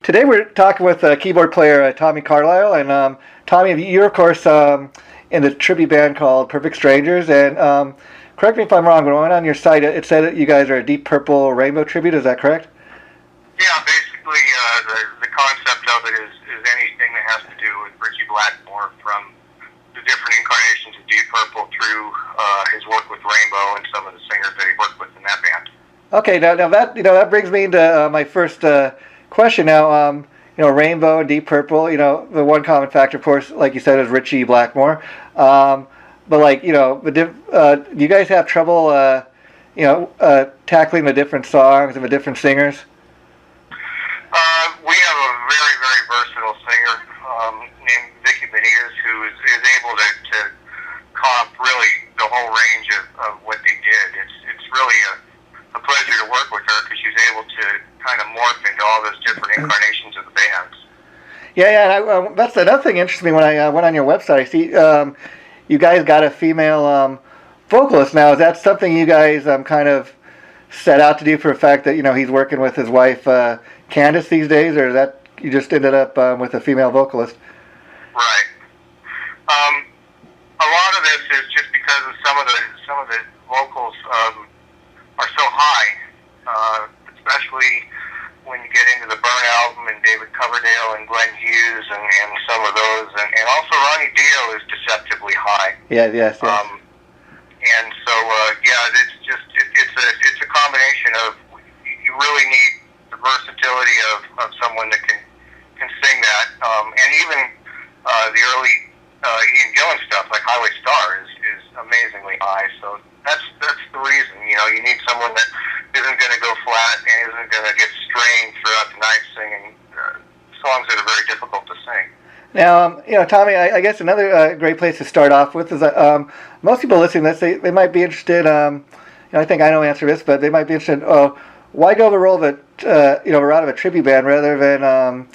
Today we're talking with keyboard player Tommy Carlyle, and Tommy, you're of course in the tribute band called Perfect Strangers, and correct me if I'm wrong, but when I went on your site, it said that you guys are a Deep Purple Rainbow tribute. Is that correct? Yeah, basically the concept of it is anything that has to do with Ritchie Blackmore, from the different incarnations of Deep Purple through his work with Rainbow and some of the singers that he worked with in that band. Okay, now that that brings me into my first question. Now, Rainbow and Deep Purple. The one common factor, of course, like you said, is Ritchie Blackmore. But do you guys have trouble, tackling the different songs and the different singers? We have a very, very versatile singer named Vicky Benitez, who is able to comp really the whole range of what they did. It's really a pleasure to work with her because she's able to kind of morph into all those different incarnations of the bands. Yeah. And that's another thing interesting me when I went on your website. I see you guys got a female vocalist now. Is that something you guys kind of set out to do for the fact that he's working with his wife Candace these days, or that you just ended up with a female vocalist? Right. A lot of this is just because of some of the vocals are so high, especially when you get into the Burn album and David Coverdale and Glenn Hughes and some of those, and also Ronnie Dio is deceptively high. Yes. And so it's a combination of, you really need the versatility of someone that can sing that, and even the early Ian Gillan stuff like Highway Star is amazingly high. So that's the reason. You need someone that isn't going to go flat and isn't going to get strained throughout the night singing songs that are very difficult to sing. Now, Tommy, I guess another great place to start off with is most people listening to this, they might be interested. I think I know the answer to this, but they might be interested. Why go the role of a route of a tribute band rather than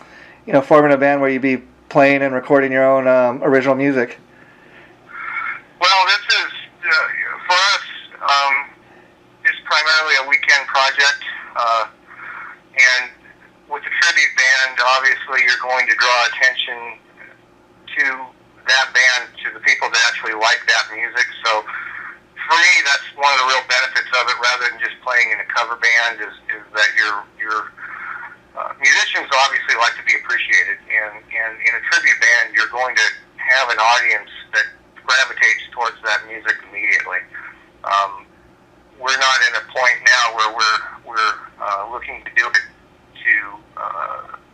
forming a band where you'd be playing and recording your own original music? Well, this is for us. It's primarily a weekend project, and with the tribute band, obviously you're going to draw attention to that band, to the people that actually like that music. So for me, that's one of the real benefits of it, rather than just playing in a cover band, is that your musicians obviously like to be appreciated, and in a tribute band, you're going to have an audience that gravitates towards that music immediately. We're not in a point now where we're looking to do it to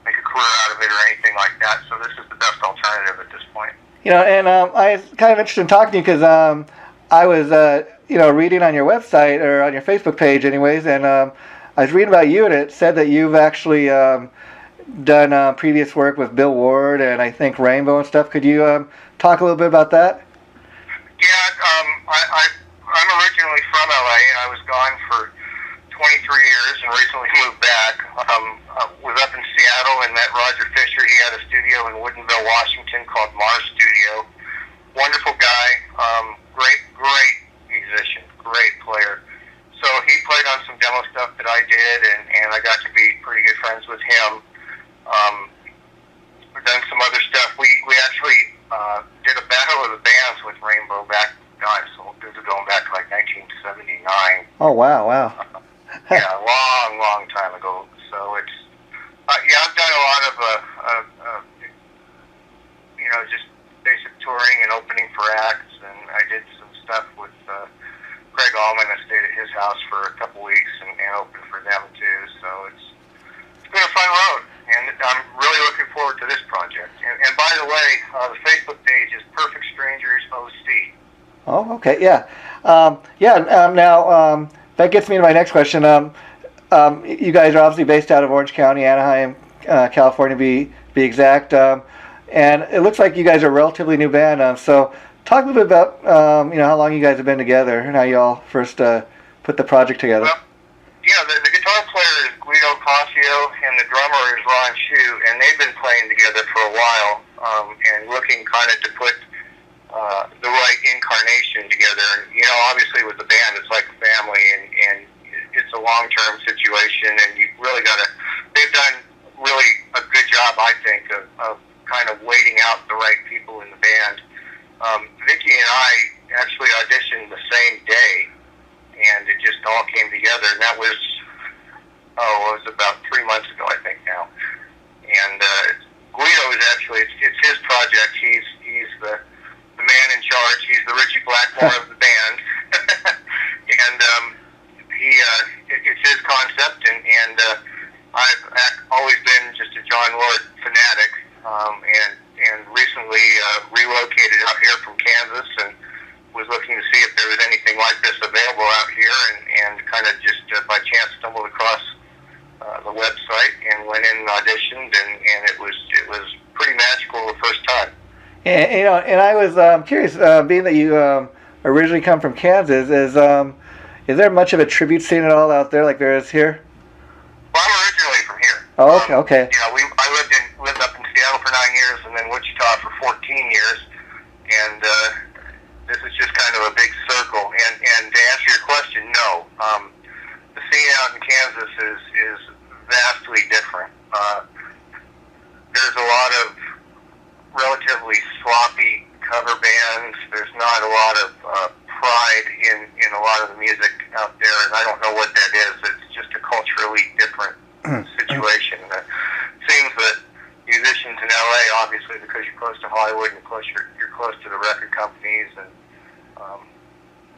make a career out of it or anything like that. So this is the best alternative at this point. And I was kind of interested in talking to you because I was, reading on your website or on your Facebook page, anyways, and I was reading about you, and it said that you've actually done previous work with Bill Ward and I think Rainbow and stuff. Could you talk a little bit about that? Yeah, I'm originally from LA, and I was gone for 23 years and recently moved back. Was up in Seattle and met Roger Fisher. He had a studio in Woodinville, Washington called Mars Studio. Wonderful guy, great musician, great player. So he played on some demo stuff that I did, and I got to be pretty good friends with him. We've done some other stuff. We actually did a battle of the bands with Rainbow back, so this is going back to like 1979. Oh, wow. Yeah, long time ago. So it's, I've done a lot of, just basic touring and opening for acts, and I did some stuff with Craig Allman. I stayed at his house for a couple weeks and opened for them too. So it's been a fun road, and I'm really looking forward to this project. And by the way, the Facebook page is Perfect Strangers OC. Oh, okay, yeah. Now, that gets me to my next question. You guys are obviously based out of Orange County, Anaheim, California, be exact. And it looks like you guys are a relatively new band. So talk a little bit about how long you guys have been together and how you all first put the project together. Well, the guitar player is Guido Cossio, and the drummer is Ron Chu, and they've been playing together for a while and looking kind of to put the right incarnation together. Obviously with the band, it's like a family, and it's a long-term situation, and you really got to. They've done really a good of kind of waiting out the right people in the band. Vicky and I actually auditioned the same day, and it just all came together. And that was, it was about 3 months ago, I think now. And Guido is actually, it's his project. He's the man in charge. He's the Ritchie Blackmore of the band. And it's his concept, and I've always been just a John Lord fanatic, and recently relocated out here from Kansas and was looking to see if there was anything like this available out here, and kind of just by chance stumbled across the website and went in and auditioned, and it was pretty magical the first time. And, and I was curious, being that you originally come from Kansas, is there much of a tribute scene at all out there like there is here? Well, I'm originally from here. Oh, okay. I lived up in Seattle for 9 years, and then Wichita for 14 years, and this is just kind of a big circle. And to answer your question, no. The scene out in Kansas is vastly different. There's a lot of relatively sloppy cover bands. There's not a lot of pride in a lot of the music out there, and I don't know what that is. It's just a culturally different situation. It seems that musicians in LA, obviously, because you're close to Hollywood and you're close to the record companies, and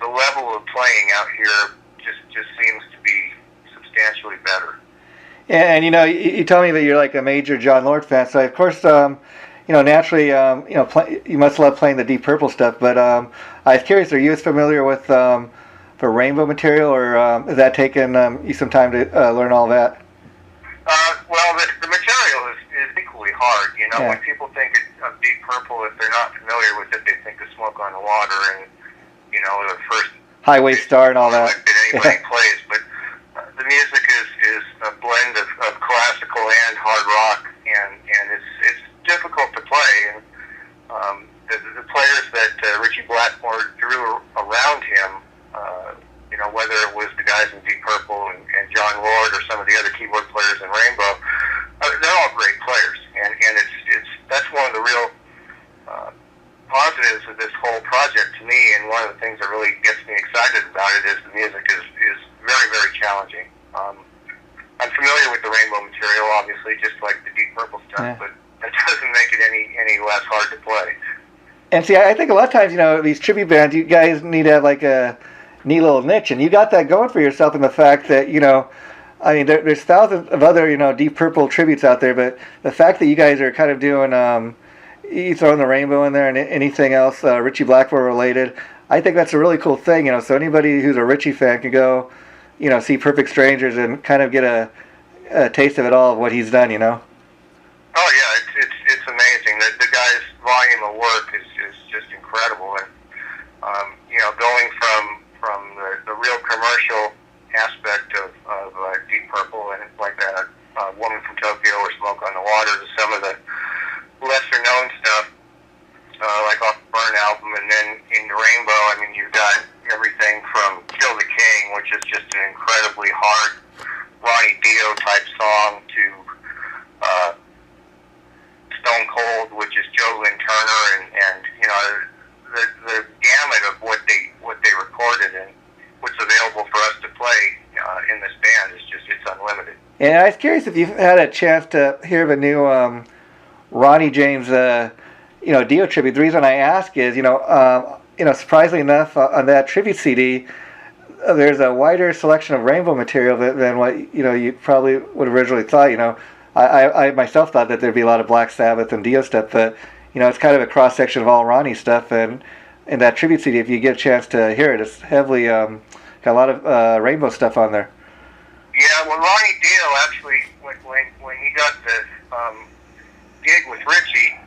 the level of playing out here just seems to be substantially better. Yeah, and you told me that you're like a major John Lord fan, so of course, naturally, you must love playing the Deep Purple stuff. But I was curious, are you as familiar with the Rainbow material, or has that taken you some time to learn all that? Well, the material is equally hard. Yeah. When people think of Deep Purple, if they're not familiar with it, they think of Smoke on the Water and the first Highway Star and all that anybody plays. But the music is a blend of classical and hard rock, and it's difficult to play. And the players that Ritchie Blackmore drew around him, whether it was the guys in Deep Purple and John Lord or some of the other keyboard players in Rainbow, they're all great players, and that's one of the real positives of this whole project to me, and one of the things that really gets me excited about it is the music is very, very challenging. I'm familiar with the Rainbow material, obviously, just like the Deep Purple stuff, but that doesn't make it any less hard to play. And see, I think a lot of times, these tribute bands, you guys need to have like a neat little niche, and you got that going for yourself in the fact that, there's thousands of other, Deep Purple tributes out there, but the fact that you guys are kind of doing, you throwing the Rainbow in there and anything else Ritchie Blackmore related, I think that's a really cool thing, so anybody who's a Ritchie fan can go, see Perfect Strangers and kind of get a taste of it all, of what he's done, Oh yeah, it's amazing. The guy's volume of work is just incredible, and going from the real commercial aspect of Deep Purple and like that Woman from Tokyo or Smoke on the Water to some of the lesser known stuff like off the Burn album, and then in the Rainbow, you've got everything from Kill the King, which is just an incredibly hard Ronnie Dio type song, to Stone Cold, which is Joe Lynn Turner, and the gamut of what they recorded and what's available for us to play in this band is it's unlimited. And I was curious if you've had a chance to hear the new Ronnie James Dio tribute. The reason I ask is, surprisingly enough, on that tribute CD, there's a wider selection of Rainbow material than what you probably would have originally thought. I myself thought that there'd be a lot of Black Sabbath and Dio stuff, but it's kind of a cross section of all Ronnie stuff. And in that tribute CD, if you get a chance to hear it, it's heavily got a lot of Rainbow stuff on there. Yeah, well, Ronnie Dio actually, when he got the gig with Ritchie,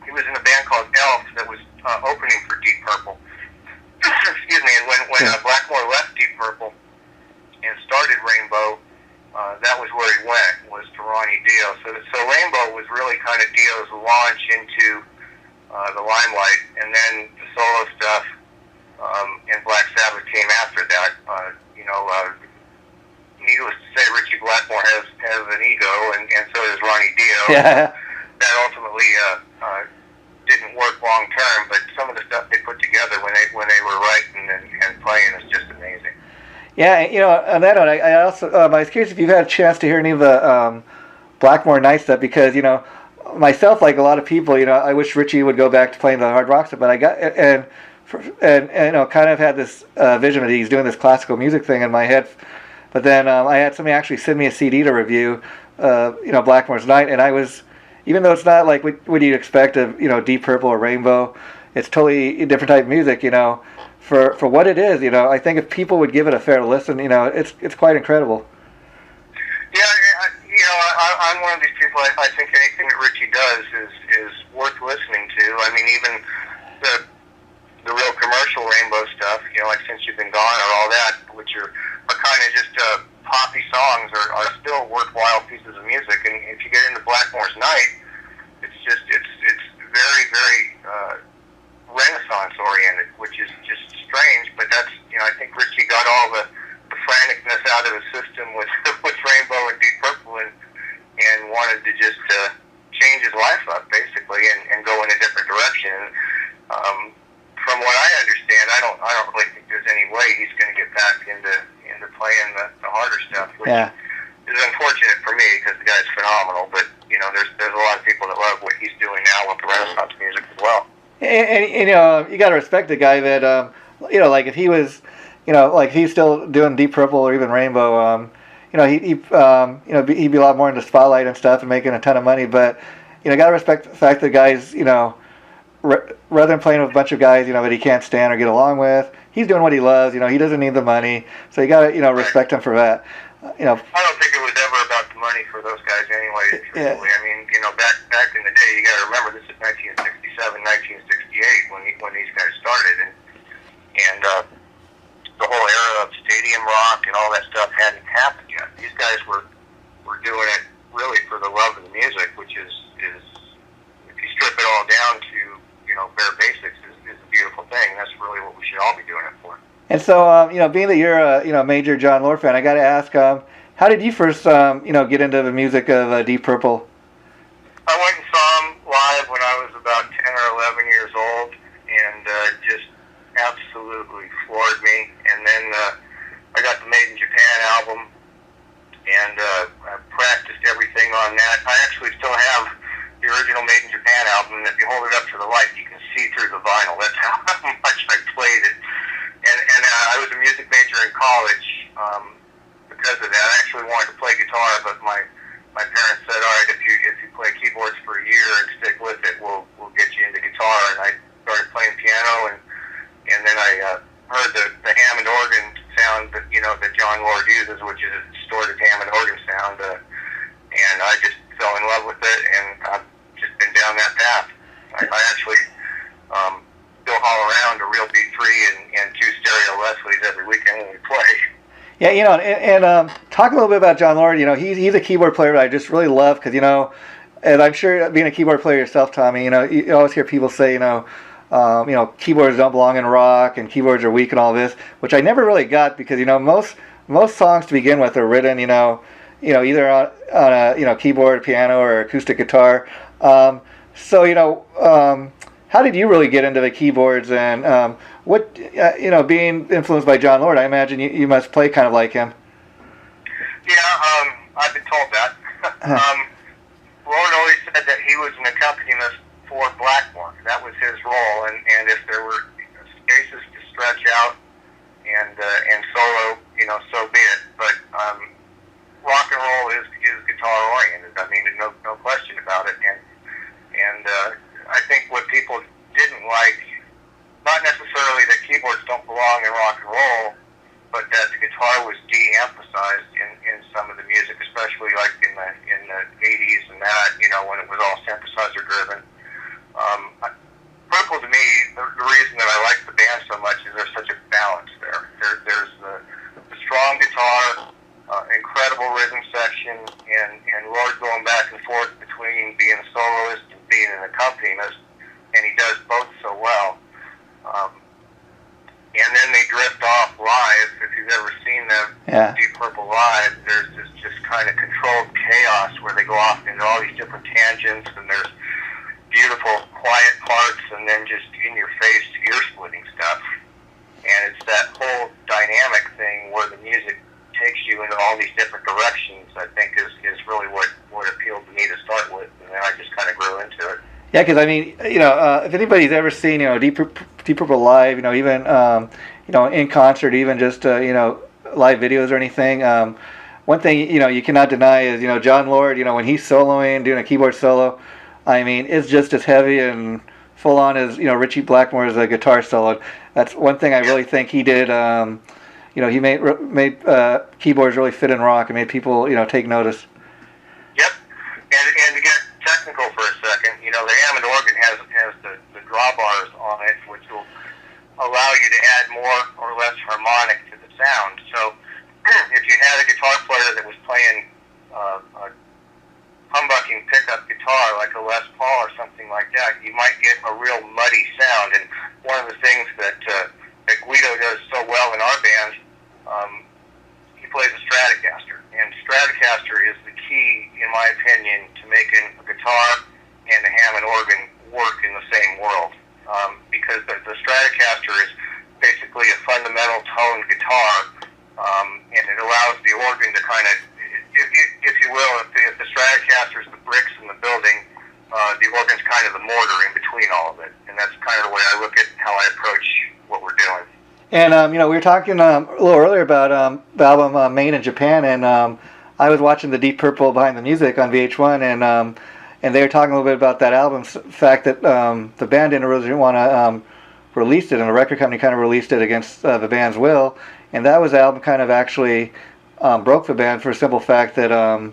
he was in a band called Elf that was opening for Deep Purple. Excuse me. And when Blackmore left Deep Purple and started Rainbow, that was where he went, was to Ronnie Dio. So Rainbow was really kind of Dio's launch into the limelight, and then the solo stuff and Black Sabbath came after that. Needless to say, Ritchie Blackmore has an ego, and so does Ronnie Dio. Yeah. that ultimately didn't work long term. But some of the stuff they put together when they were writing and playing is just amazing. Yeah, on that note, I also I was curious if you've had a chance to hear any of the Blackmore Night stuff, because myself, like a lot of people, I wish Ritchie would go back to playing the hard rock stuff, but I got and kind of had this vision that he's doing this classical music thing in my head. But then I had somebody actually send me a CD to review, Blackmore's Night, and I was, even though it's not like what you'd expect of Deep Purple or Rainbow, it's totally a different type of music, for what it is. I think if people would give it a fair listen, it's quite incredible. Yeah, I'm one of these people. I think anything that Ritchie does is worth listening to. I mean, even the real commercial Rainbow stuff, like Since You've Been Gone or all that, which are kind of just poppy songs, are still worthwhile pieces of music. And if you get into Blackmore's Night, it's very, very Renaissance oriented, which is just strange. But that's I think Ritchie got all the franticness out of his system with Rainbow and Deep Purple, and wanted to just change his life up basically and go in a different direction. From what I understand, I don't really think there's any way he's going to get back into playing the harder stuff, which is unfortunate for me because the guy's phenomenal. But there's a lot of people that love what he's doing now with the Renaissance music as well. And you got to respect the guy that like if he was like he's still doing Deep Purple or even Rainbow, he'd be a lot more into spotlight and stuff and making a ton of money. But got to respect the fact that guys rather than playing with a bunch of guys that he can't stand or get along with, he's doing what he loves. He doesn't need the money, so you got to respect him for that. I don't think it was ever about the money for those guys anyway. Yeah. I mean, back in the day, you got to remember this is 1967, 1968 when these guys started, and the whole era of stadium rock and all that stuff hadn't happened yet. These guys were doing it really for the love of the music, which is if you strip it all down to bare basics, is a beautiful thing. That's really what we should all be doing it for. And so, being that you're a major John Lord fan, I got to ask, how did you first get into the music of Deep Purple? I went and saw him live when I was about 10 or 11 years old, and just absolutely floored me. And then I got the Made in Japan album, and I practiced everything on that. I actually still have the original Made in Japan album, and if you hold it up to the light, you can see through the vinyl. That's how much I played it. And I was a music major in college because of that. I actually wanted to play guitar, but my parents said, all right, if you play keyboards for a year and stick with it, we'll get you into guitar. And I started playing piano, and then I heard the Hammond organ sound that that John Lord uses, which is a distorted Hammond organ sound, and I just fell in love with it, and I've just been down that path. I actually still haul around a real B3 and 2 stereo Leslies every weekend when we play. Yeah, and talk a little bit about John Lord. He's a keyboard player that I just really love because and I'm sure being a keyboard player yourself, Tommy, you always hear people say, keyboards don't belong in rock and keyboards are weak and all this, which I never really got because most songs to begin with are written either on a keyboard, piano, or acoustic guitar. How did you really get into the keyboards, and what being influenced by John Lord? I imagine you must play kind of like him. Yeah, I've been told that. Lord always said that he was an accompanist for Blackmore. That was his role, and if there were spaces to stretch out and solo, so be it. But rock and roll is guitar oriented. I mean, no question about it. And I think what people didn't like, not necessarily that keyboards don't belong in rock and roll, but that the guitar was de-emphasized in some of the music, especially like in the 80s and that, when it was all synthesizer driven. Purple to me, the reason that I like the band so much is there's such a balance there. There's the strong guitar, incredible rhythm section, and Lord going back and forth between being a soloist and being an accompanist, and he does both so well. And then they drift off live. If you've ever seen them, Deep Purple live, there's this just kind of controlled chaos where they go off into all these different tangents, and there's beautiful, quiet parts, and then just in-your-face, ear-splitting stuff. And it's that whole dynamic thing where the music takes you in all these different directions, I think is really what appealed to me to start with, and then I just kind of grew into it. Yeah, because I mean, if anybody's ever seen, Deep Purple live, even, in concert, even just, live videos or anything, one thing, you cannot deny is, John Lord, when he's soloing, doing a keyboard solo, I mean, it's just as heavy and full on as, Ritchie Blackmore's guitar solo. That's one thing I really think he did. He made keyboards really fit in rock and made people, take notice. Yep. And to get technical for a second, the Hammond organ has the drawbars on it, which will allow you to add more or less harmonic to the sound. So if you had a guitar player that was playing a humbucking pickup guitar like a Les Paul or something like that, you might get a real muddy sound. And one of the things that Guido does so well in our band, he plays a Stratocaster. And Stratocaster is the key, in my opinion, to making a guitar and a Hammond organ work in the same world. Because the Stratocaster is basically a fundamental tone guitar, and it allows the organ to kind of, if you will, if the Stratocaster is the bricks in the building, the organ's kind of the mortar in between all of it. And that's kind of the way I look at how I approach what we're doing. And, we were talking a little earlier about the album Made in Japan, and I was watching the Deep Purple Behind the Music on VH1, and they were talking a little bit about that album's fact that the band didn't really want to release it, and the record company kind of released it against the band's will, and that was the album kind of actually broke the band for a simple fact that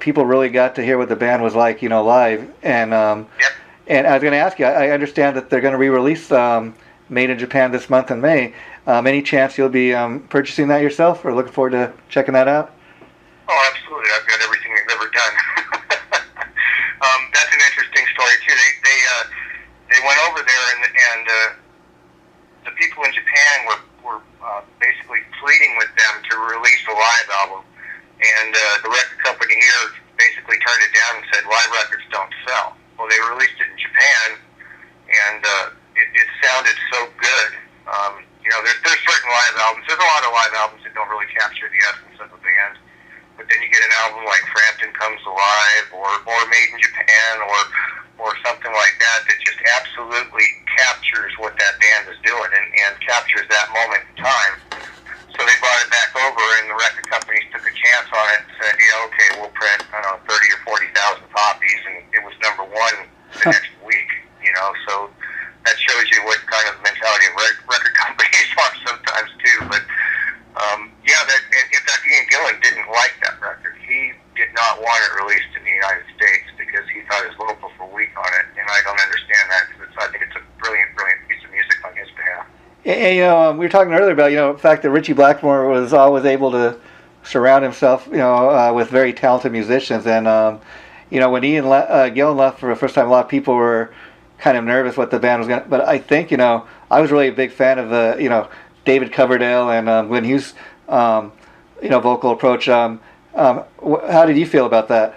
people really got to hear what the band was like, live, and Yep. And I was going to ask you, I understand that they're going to re-release Made in Japan this month in May. Any chance you'll be purchasing that yourself, or looking forward to checking that out? Oh, absolutely. I've got everything they've ever done. That's an interesting story too. They went over there and the people in Japan were basically pleading with them to release a live album, and the record company here basically turned it down and said live records don't sell. Well, they released it in Japan, and it sounded so good. There's certain live albums. There's a lot of live albums that don't really capture the essence of a band. But then you get an album like Frampton Comes Alive or Made in Japan or something like that just absolutely captures what that band is doing and captures that moment in time. So they brought it back over, and the record companies took a chance on it and said, yeah, okay, we'll print, 30 or 40,000 copies, and it was number one the next week, so that shows you what kind of mentality of record companies are sometimes too. But in fact, Ian Gillan didn't like that record. He did not want it released in the United States because he thought his locals were weak on it, and I don't understand that because I think it's a brilliant piece of music on his behalf. And, we were talking earlier about the fact that Ritchie Blackmore was always able to surround himself with very talented musicians, and when Ian Gillan left for the first time, a lot of people were kind of nervous what the band was going to, but I think I was really a big fan of the David Coverdale and Glenn Hughes vocal approach. How did you feel about that?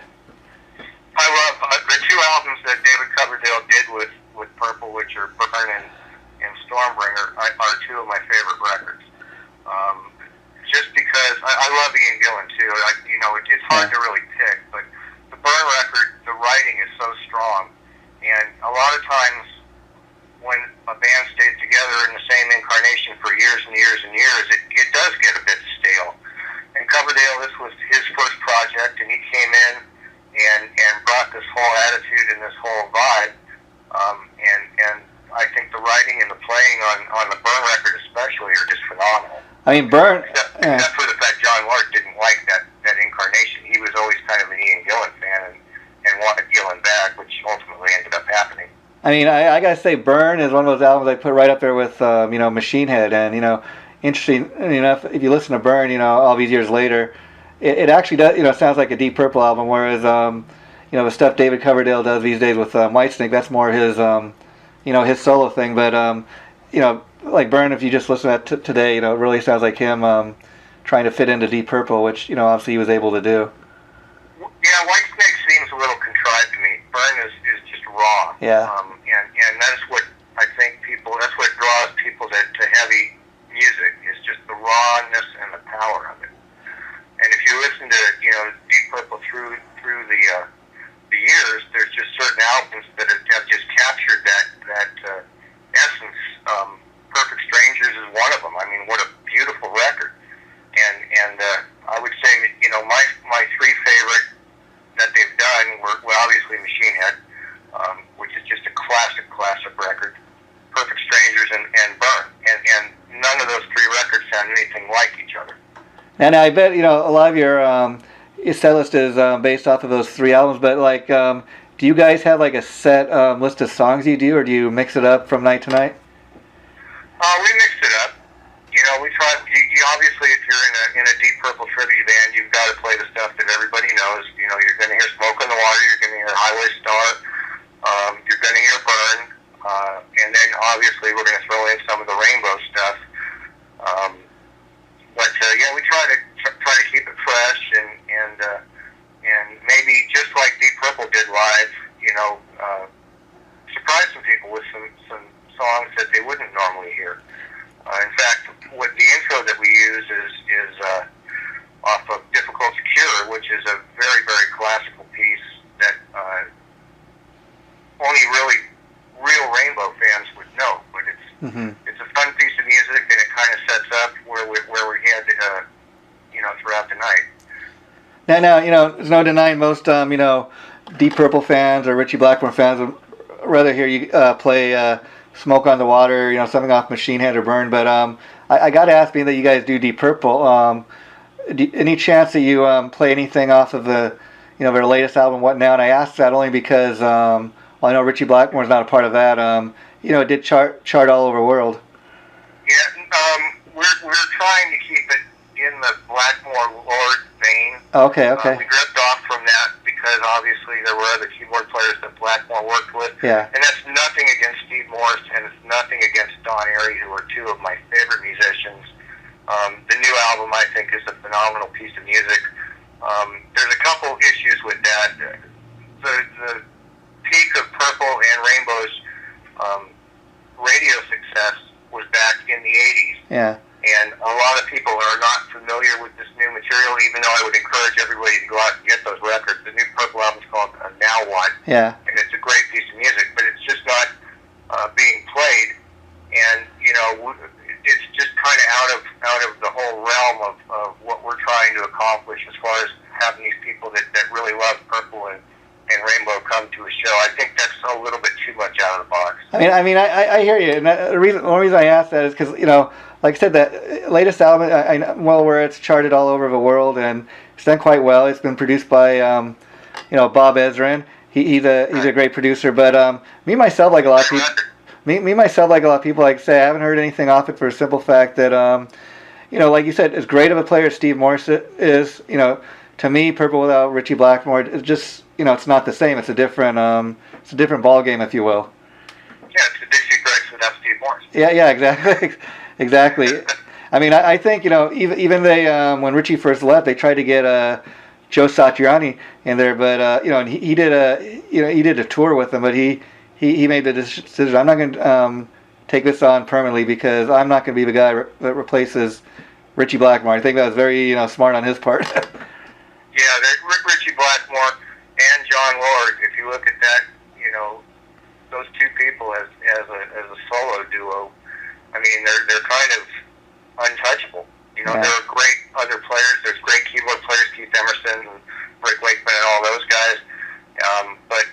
I love the two albums that David Coverdale did with Purple, which are Burn and Stormbringer, are two of my favorite records. Just because I love Ian Gillan too. It's hard to really pick, but the Burn record, the writing is so strong, and a lot of times when a band stays together in the same incarnation for years and years and years, it does get a bit stale. And Coverdale, this was his first project, and he came in and brought this whole attitude and this whole vibe. And I think the writing and the playing on the Burn record especially are just phenomenal. I mean, Burn... Except for the fact John Lord didn't like that incarnation. He was always kind of an Ian Gillan fan and wanted Gillan back, which ultimately ended up happening. I mean, I gotta say, Burn is one of those albums I put right up there with, Machine Head, and, interesting, if you listen to Burn, all these years later, it actually does, sounds like a Deep Purple album, whereas, the stuff David Coverdale does these days with Whitesnake, that's more his, his solo thing, but, like Burn, if you just listen to it today, it really sounds like him trying to fit into Deep Purple, which, obviously he was able to do. Yeah, Whitesnake seems a little contrived to me. Burn is just raw. Yeah. And that's what I think that's what draws people to heavy music, is just the rawness and the power of it. And if you listen to, Deep Purple through the years, there's just certain albums that have just captured that essence. Perfect Strangers is one of them. I mean, what a beautiful record. And I would say that, my three favorite that they've done were, well, obviously Machine Head, which is just a classic record, Perfect Strangers, and Burn. And none of those three records sound anything like each other. And I bet, a lot of your set list is based off of those three albums, but do you guys have like a set list of songs you do, or do you mix it up from night to night? We mixed it up. We try. You obviously, if you're in a Deep Purple tribute band, you've got to play the stuff that everybody knows. You're going to hear Smoke on the Water. You're going to hear Highway Star. You're going to hear Burn, and then obviously we're going to throw in some of the Rainbow stuff. But yeah, we try to keep it fresh and maybe just like Deep Purple did live, surprise some people with some songs that they wouldn't normally hear. In fact, what the intro that we use is off of Difficult to Cure, which is a very, very classical piece that only really real Rainbow fans would know. But it's a fun piece of music, and it kind of sets up where we head, throughout the night. Now, there's no denying most, Deep Purple fans or Ritchie Blackmore fans would rather hear you play Smoke on the Water, something off Machine Head or Burn. But I got to ask, being that you guys do Deep Purple, any chance that you play anything off of their latest album, What Now? And I asked that only because I know Ritchie Blackmore's not a part of that. It did chart all over the world. Yeah, we're trying to keep it in the Blackmore Lord vein. Okay. We drift off from that because obviously there were other keyboard players that Blackmore worked with. Yeah. And that's nothing against Steve Morse, and it's nothing against Don Airey, who are two of my favorite musicians. The new album, I think, is a phenomenal piece of music. There's a couple issues with that. The peak of Purple and Rainbow's radio success was back in the 80s. Yeah. And a lot of people are not familiar with this new material, even though I would encourage everybody to go out and get those records. The new Purple album is called Now What? Yeah. And it's a great piece of music, but it's just not being played. And, it's just kind of out of the whole realm of what we're trying to accomplish as far as having these people that really love Purple and Rainbow come to a show. I think that's a little bit too much out of the box. I hear you. And the only reason I asked that is because, like I said, that latest album, I know well where it's charted all over the world, and it's done quite well. It's been produced by, Bob Ezrin. He's a great producer. But me myself, like a lot of people, like say, I haven't heard anything off it for a simple fact that, like you said, as great of a player as Steve Morse is, to me, Purple without Ritchie Blackmore, it's just, it's not the same. It's a different ball game, if you will. Yeah, it's a Dixie Breaks without Steve Morse. Yeah, exactly. Exactly. I think, even they, when Ritchie first left, they tried to get Joe Satriani in there, but, and he did a tour with them, but he made the decision, I'm not going to take this on permanently because I'm not going to be the guy that replaces Ritchie Blackmore. I think that was very, smart on his part. Yeah, Ritchie Blackmore and John Lord, if you look at that, those two people as a solo duo, I mean, they're kind of untouchable. There are great other players. There's great keyboard players, Keith Emerson and Rick Wakeman and all those guys. But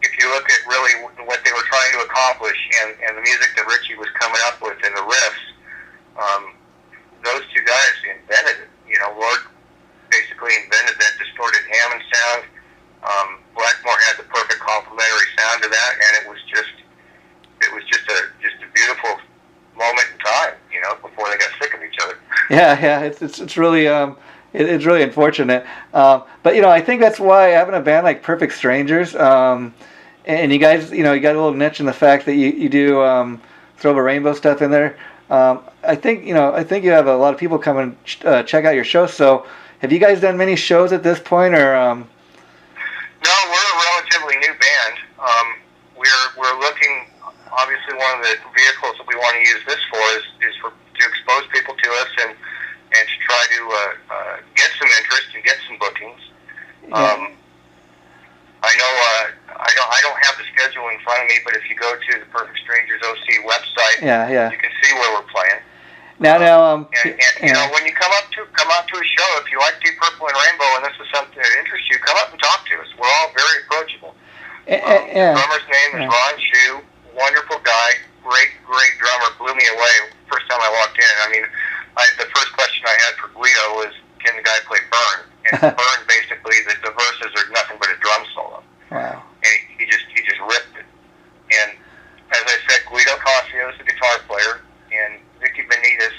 if you look at really what they were trying to accomplish and the music that Ritchie was coming up with and the riffs, those two guys invented it. Lord basically invented that distorted Hammond sound. Blackmore had the perfect complementary sound to that, and it was just a beautiful moment in time, before they got sick of each other. Yeah, it's really it's really unfortunate. But I think that's why having a band like Perfect Strangers, and you guys, you got a little niche in the fact that you do throw the Rainbow stuff in there. I think you have a lot of people come and check out your show. So, have you guys done many shows at this point, or? No, we're a relatively new band. one of the vehicles that we want to use this for is to expose people to us and to try to get some interest and get some bookings. Yeah. I know I don't have the schedule in front of me, but if you go to the Perfect Strangers OC website, you can see where we're playing. Now, and you know, when you come out to a show, if you like Deep Purple and Rainbow, and this is something that interests you, come up and talk to us. We're all very approachable. The drummer's name is Ron Shue, wonderful guy, great drummer, blew me away first time I walked in. I mean, the first question I had for Guido was, can the guy play Burn? And Burn, basically, the verses are nothing but a drum solo. Wow. And he just ripped it. And as I said, Guido Cossio is the guitar player, and Vicky Benitez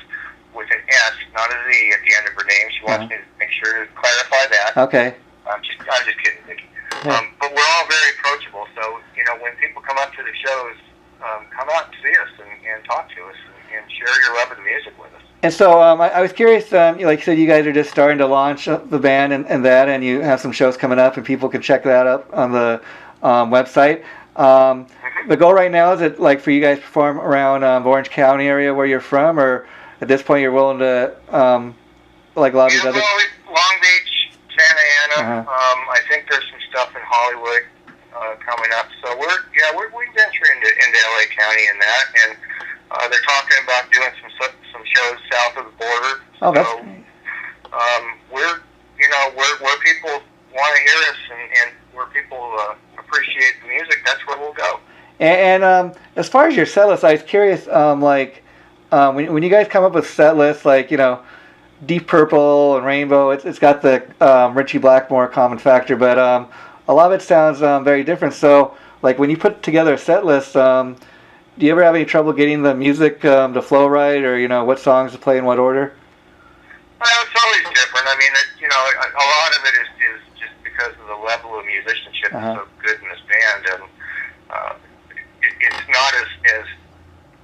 with an S, not a Z at the end of her name. She wants me to make sure to clarify that. Okay. I'm just kidding, Vicky. Yeah. But we're all very approachable, so you know, when people come up to the shows, come out and see us and talk to us and share your love of the music with us. And so I was curious, like you said, you guys are just starting to launch the band and you have some shows coming up, and people can check that up on the website. The goal right now, is it like for you guys to perform around Orange County area where you're from, or at this point you're willing to, like a lot of these other... Long Beach, Santa Ana, I think there's some stuff in Hollywood coming up, so we venture into LA County and that, and they're talking about doing some shows south of the border. Oh, that's so, great. Where people want to hear us and where people appreciate the music, that's where we'll go. And as far as your set list, I was curious, when you guys come up with set lists, like, you know, Deep Purple and Rainbow, it's got the Ritchie Blackmore common factor, but a lot of it sounds very different. So, like, when you put together a set list, do you ever have any trouble getting the music to flow right, or, you know, what songs to play in what order? Well, it's always different. I mean, a lot of it is just because of the level of musicianship that's so good in this band, and it's not as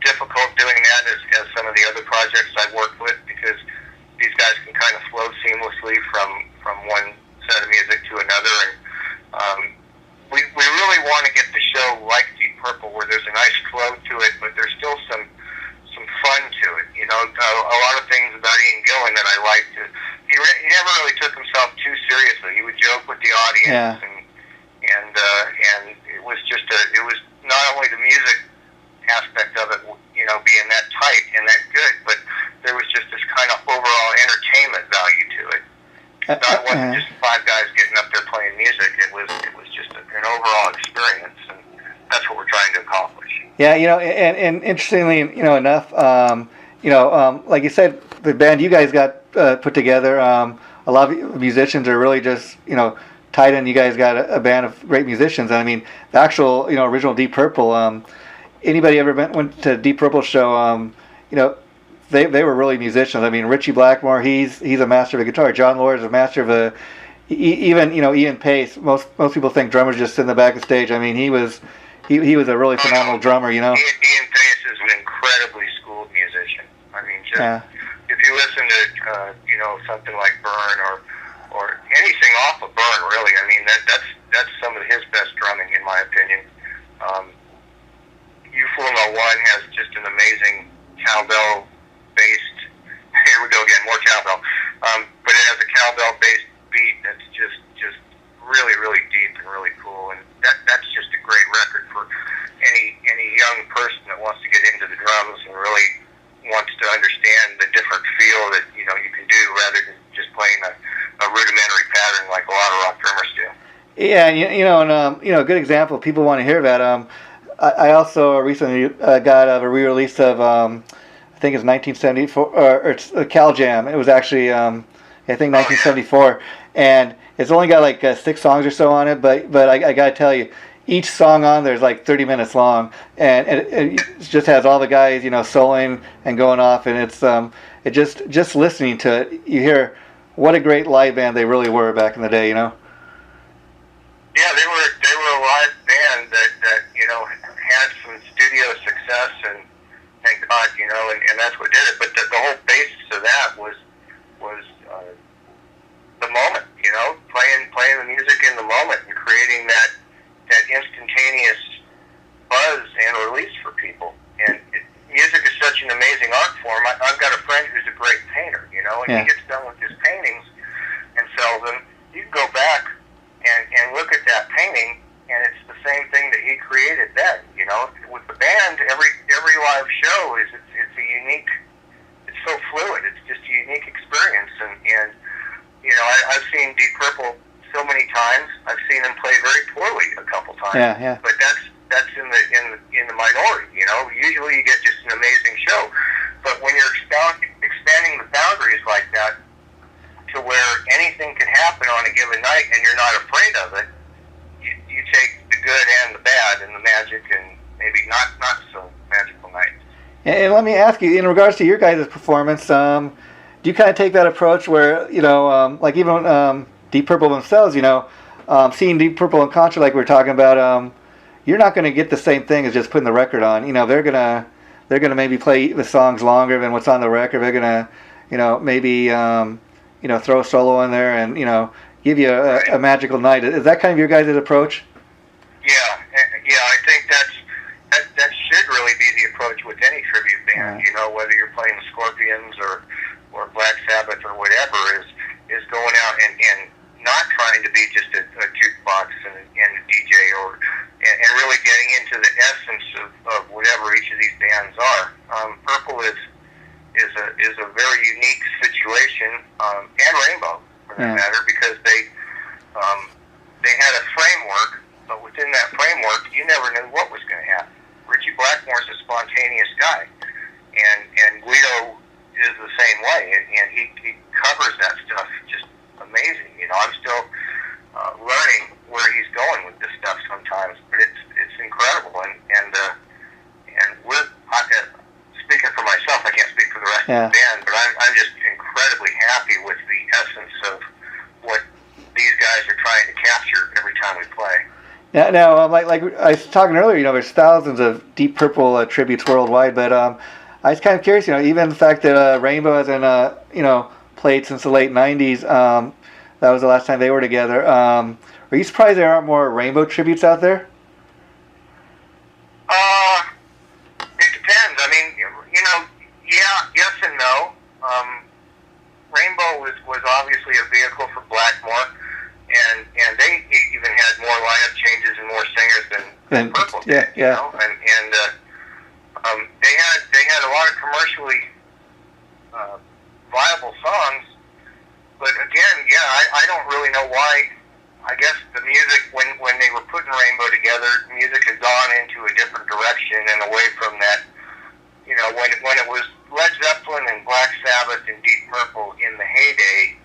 difficult doing that as some of the other projects I've worked with, because these guys can kind of flow seamlessly from one set of music to another, and we really want to get the show like Deep Purple, where there's a nice flow to it, but there's still some fun to it. You know, a lot of things about Ian Gillan that I liked. He never really took himself too seriously. He would joke with the audience, and it was not only the music aspect of it, you know, being that tight and that good, but there was just this kind of overall entertainment value to it. It wasn't just five guys getting up there playing music. It was just an overall experience, and that's what we're trying to accomplish. Yeah, you know, and interestingly, you know, enough, like you said, the band you guys got put together, a lot of musicians are really just, you know, tight in. You guys got a band of great musicians. And I mean, the actual, you know, original Deep Purple, anybody ever went to Deep Purple show, you know, they were really musicians. I mean, Ritchie Blackmore, he's a master of the guitar. John Lord is a master of even, you know, Ian Pace. Most people think drummers just sit in the back of the stage. I mean, he was a really phenomenal drummer, you know. Ian Pace is an incredibly schooled musician. I mean, if you listen to you know, something like Burn or anything off of Burn, really, I mean, that's some of his best drumming, in my opinion. You Fool No One has just an amazing cowbell-based. Here we go again, more cowbell. But it has a cowbell-based beat that's just really, really deep and really cool, and that's just a great record for any young person that wants to get into the drums and really wants to understand the different feel that, you know, you can do rather than just playing a rudimentary pattern like a lot of rock drummers do. Yeah, you know, and you know, a good example people want to hear about. I also recently got a re-release of I think it's 1974 or it's Cal Jam. It was actually I think 1974, and it's only got like 6 songs or so on it, but I gotta tell you, each song on there is like 30 minutes long, and it just has all the guys, you know, soloing and going off, and it's it just listening to it, you hear what a great live band they really were back in the day, you know. Yeah, they were a live band that you know, had some studio success, and thank God, you know, and that's what did it. But the whole basis of that was the moment, you know, playing the music in the moment and creating that instantaneous buzz and release for people. an amazing art form. I've got a friend who's a great painter, you know, and he gets done with his paintings and sells them. You can go back and look at that painting, and it's the same thing that he created then. You know, with the band, every live show it's a unique. It's so fluid. It's just a unique experience, and you know, I've seen Deep Purple so many times. I've seen them play very poorly a couple times. Yeah. But that's in the minority. You know, usually you get just an amazing show. But when you're expanding the boundaries like that to where anything can happen on a given night and you're not afraid of it, you take the good and the bad and the magic and maybe not so magical nights. And let me ask you, in regards to your guys' performance, do you kind of take that approach where, you know, like even Deep Purple themselves, you know, seeing Deep Purple in concert like we were talking about, you're not going to get the same thing as just putting the record on. You know, they're gonna maybe play the songs longer than what's on the record. They're gonna, you know, maybe you know, throw a solo in there and, you know, give you a magical night. Is that kind of your guys' approach? Yeah. I think that should really be the approach with any tribute band. You know, whether you're playing the Scorpions or Black Sabbath or whatever, is going out and not trying to be just a jukebox and a DJ and really getting into the essence of whatever each of these bands are. Purple is a very unique situation, and Rainbow for that matter, because they had a framework, but within that framework, you never knew what was going to happen. Ritchie Blackmore's a spontaneous guy, and Guido is the same way, and he covers that stuff just amazing. You know, I'm still learning where he's going with this stuff sometimes, but it's incredible, and we're speaking for myself. I can't speak for the rest of the band, but I'm just incredibly happy with the essence of what these guys are trying to capture every time we play. Now, like I was talking earlier, you know, there's thousands of Deep Purple tributes worldwide, but I was kind of curious, you know, even the fact that Rainbow hasn't, you know, played since the late '90s. That was the last time they were together. Are you surprised there aren't more Rainbow tributes out there? It depends. I mean, you know, yes and no. Rainbow was obviously a vehicle for Blackmore, and they even had more lineup changes and more singers than Purple did. You know? And they had a lot of commercially viable songs, but again, I don't really know why. I guess the music, when they were putting Rainbow together, music had gone into a different direction and away from that. You know, when it was Led Zeppelin and Black Sabbath and Deep Purple in the heyday,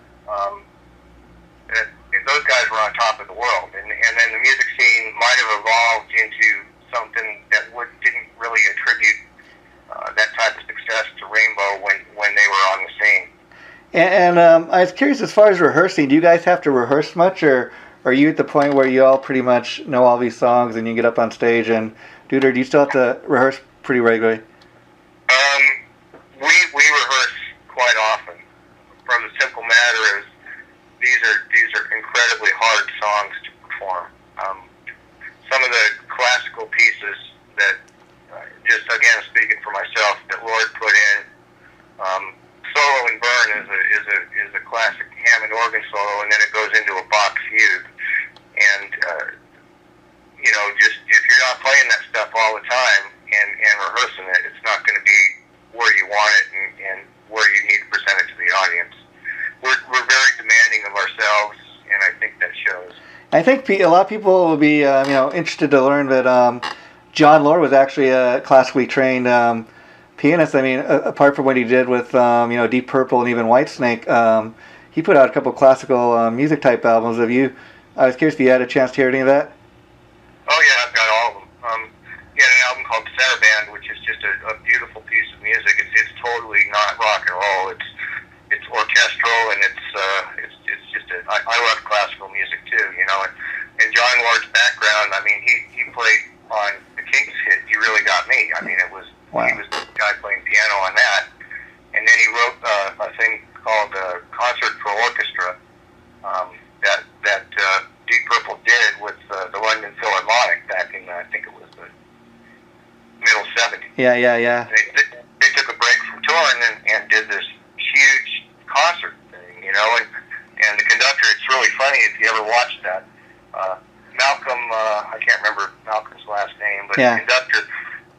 those guys were on top of the world, and then the music scene might have evolved into something that didn't really attribute that type of success to Rainbow when they were on the scene. And I was curious, as far as rehearsing, do you guys have to rehearse much, or are you at the point where you all pretty much know all these songs and you get up on stage and do it, or do you still have to rehearse pretty regularly? We rehearse quite often. From the simple matter is these are incredibly hard songs to perform. Some of the classical pieces that, just again speaking for myself, that Lord put in, Solo and Burn is a classic Hammond organ solo, and then it goes into a Bach fugue. And you know, just if you're not playing that stuff all the time and rehearsing it, it's not going to be where you want it and where you need to present it to the audience. We're very demanding of ourselves, and I think that shows. I think a lot of people will be you know, interested to learn that John Lord was actually a classically trained pianist. I mean, apart from what he did with you know, Deep Purple and even Whitesnake, he put out a couple classical music type albums. I was curious if you had a chance to hear any of that. Oh yeah, I've got all of them. He had an album called Center Band, which is just a beautiful piece of music. It's totally not rock and roll. It's orchestral, and it's just I love classical music too, you know. And John Lord's background, I mean, he played on the Kinks hit "You Really Got Me." I mean, he was the guy playing piano on that, and then he wrote a thing called Concert for Orchestra that Deep Purple did with the London Philharmonic back in I think it was the middle '70s. Yeah. They took a I can't remember Malcolm's last name, but Yeah. the conductor,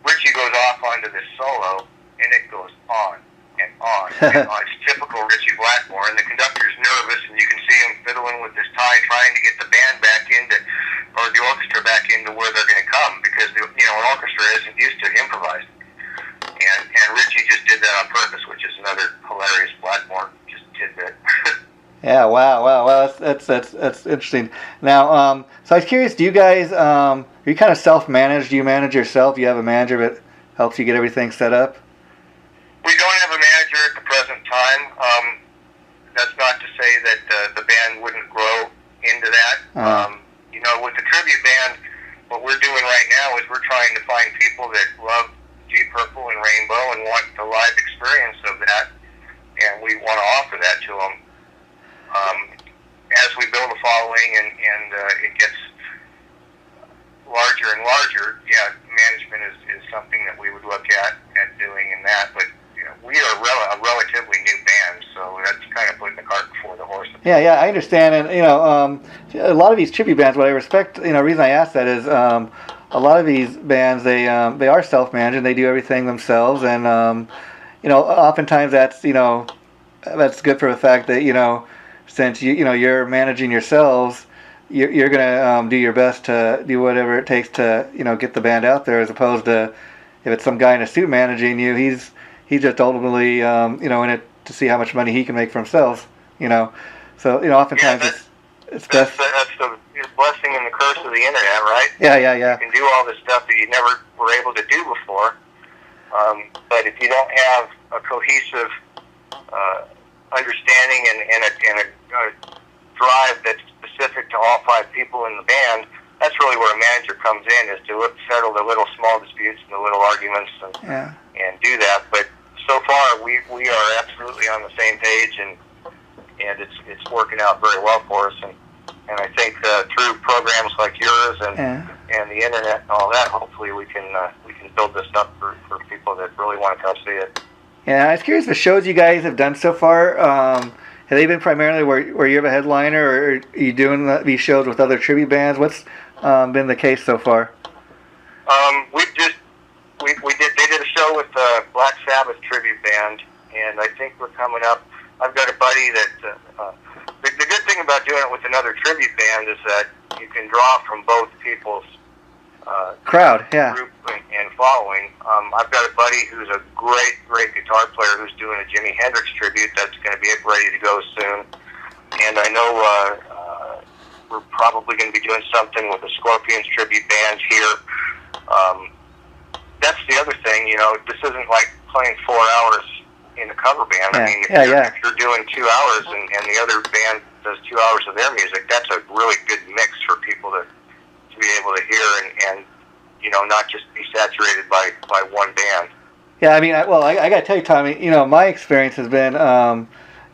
Ritchie goes off onto this solo, and it goes on and on and on. It's typical Ritchie Blackmore, and the conductor's nervous, and you can see him fiddling with his tie, trying to get the band back into, or the orchestra back into where they're going to come, because an orchestra isn't used to improvising. And Ritchie just did that on purpose, which is another hilarious Blackmore just tidbit. Yeah, wow. That's interesting. Now, so I was curious, do you guys, are you kind of self-managed? Do you manage yourself? Do you have a manager that helps you get everything set up? We don't have a manager at the present time. That's not to say that the band wouldn't grow into that. With the tribute band, what we're doing right now is we're trying to find people that love Deep Purple and Rainbow and want the live experience of that, and we want to offer that to them. As we build a following and it gets larger and larger, management is something that we would look at doing in that. But we are a relatively new band, so that's kind of putting the cart before the horse. Yeah, I understand, and a lot of these tribute bands, what I respect, the reason I ask that is a lot of these bands they are self-managed and they do everything themselves, and oftentimes that's good for the fact that since you're managing yourselves, you're gonna do your best to do whatever it takes to get the band out there, as opposed to if it's some guy in a suit managing you, he's just ultimately in it to see how much money he can make for himself. So oftentimes it's best. That's the blessing and the curse of the internet, right? Yeah. You can do all this stuff that you never were able to do before, but if you don't have a cohesive understanding and a drive that's specific to all 5 people in the band, that's really where a manager comes in, is to settle the little small disputes and the little arguments and do that. But so far, we are absolutely on the same page, and it's working out very well for us. And I think through programs like yours and the internet and all that, hopefully we can build this up for people that really want to come see it. Yeah, I was curious, the shows you guys have done so far, have they been primarily where you have a headliner, or are you doing these shows with other tribute bands? What's been the case so far? They did a show with Black Sabbath tribute band, and I think we're coming up. I've got a buddy that the good thing about doing it with another tribute band is that you can draw from both people's crowd, group and following. I've got a buddy who's a great guitar player who's doing a Jimi Hendrix tribute that's going to be ready to go soon, and I know we're probably going to be doing something with the Scorpions tribute band here. That's the other thing, this isn't like playing 4 hours in a cover band. I mean, if you're doing 2 hours and the other band does 2 hours of their music, that's a really good mix for people to be able to hear and not just be saturated by one band. Yeah, I mean, I got to tell you, Tommy, my experience has been,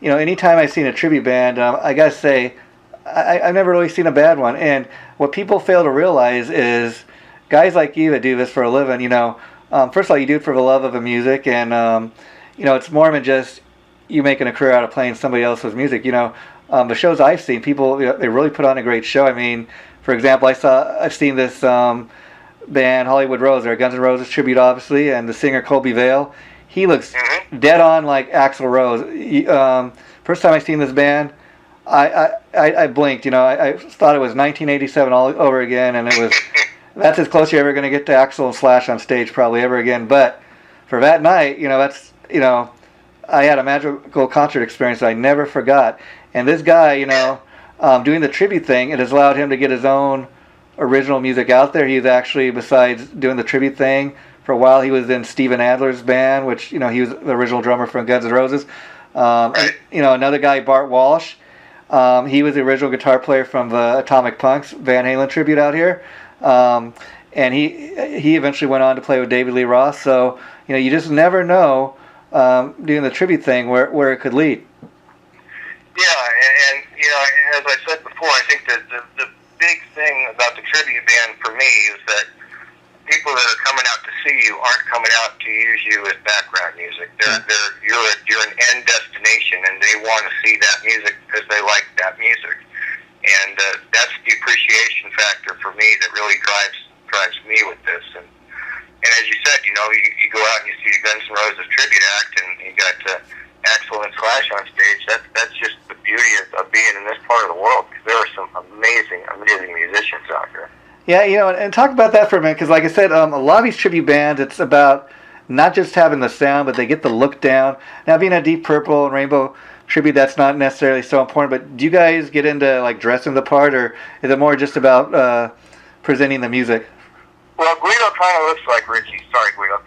anytime I've seen a tribute band, I got to say, I've never really seen a bad one. And what people fail to realize is guys like you that do this for a living, first of all, you do it for the love of the music, and, it's more than just you making a career out of playing somebody else's music. The shows I've seen, people, they really put on a great show. I mean, for example, I've seen this band, Hollywood Rose, or Guns N' Roses tribute, obviously, and the singer Colby Vale, he looks dead on like Axl Rose. First time I seen this band, I blinked. I thought it was 1987 all over again, and it was that's as close you're ever going to get to Axl and Slash on stage probably ever again. But for that night, that's I had a magical concert experience that I never forgot. And this guy, doing the tribute thing, it has allowed him to get his own original music out there. He's actually, besides doing the tribute thing, for a while he was in Steven Adler's band, which, he was the original drummer from Guns N' Roses. Another guy, Bart Walsh, he was the original guitar player from the Atomic Punk's Van Halen tribute out here. And he eventually went on to play with David Lee Roth. So, you just never know doing the tribute thing where it could lead. Yeah, and as I said before, I think that the big thing about the tribute band for me is that people that are coming out to see you aren't coming out to use you as background music. You're an end destination, and they want to see that music because they like that music. and that's the appreciation factor for me that really drives me with this. And as you said, you know, you go out and you see Guns N' Roses tribute act, and you got Axl and Slash on stage. That's just the beauty of being in this part of the world, because there are some amazing musicians out there. Yeah, you know, and talk about that for a minute, because like I said, a lot of these tribute bands, it's about not just having the sound, but they get the look down. Now, being a Deep Purple and Rainbow tribute, that's not necessarily so important, but do you guys get into like dressing the part, or is it more just about presenting the music? Well, Guido kind of looks like Ritchie. Sorry, Guido.